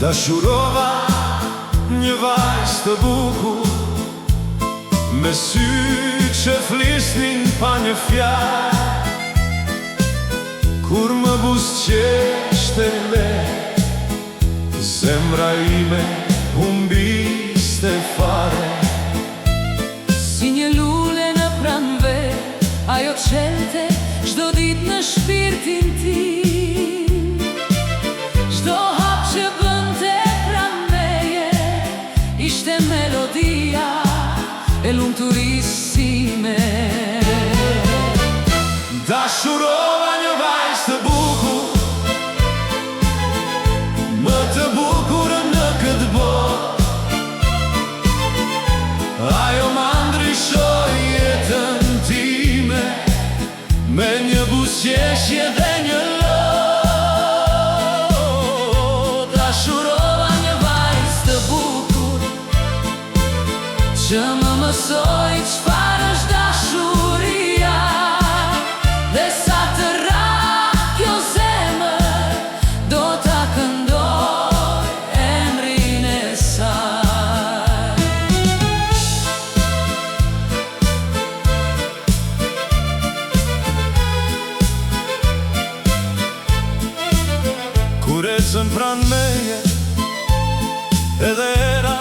Dashurova një vajzë të bukur, me sy që flisnin pa një fjalë. Kur më buzëqeshte lehtë, zemra ime humbiste fare. Si një lule në pranve, ajo qelte çdo ditë në shpirtin tim. Çdo hap që bënte pranë meje, ishte melodia e lumturisime. Dashurova një vajzë të bukur, më të bukur në këtë botë. Ajo ma ndryshoi jetën time, me një buzëqeshje dhe një lotë. Dashurova një vajzë të bukur, që më mësoi çfarë është dashuria, dhe sa të rrah kjo zemër do ta këndoj emrin e saj. Kur ecën pranë meje, edhe era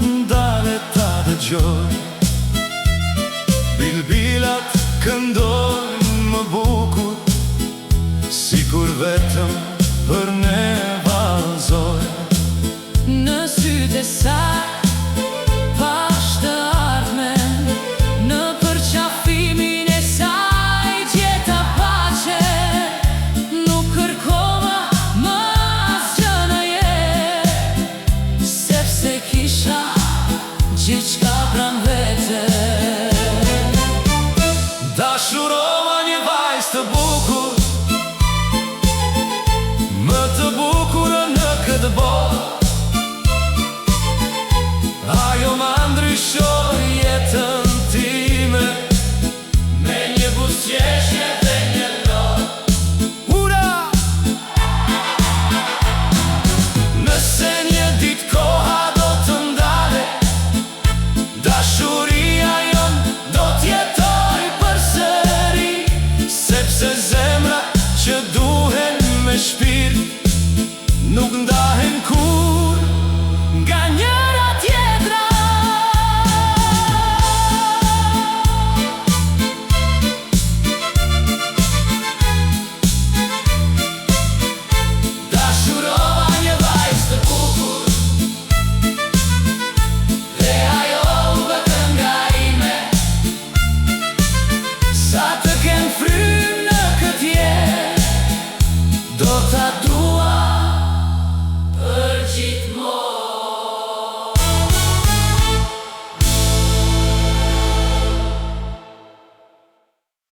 ndale ta dëgjoj. Bilbilat këndojnë më bukur, sikur vetëm për ne.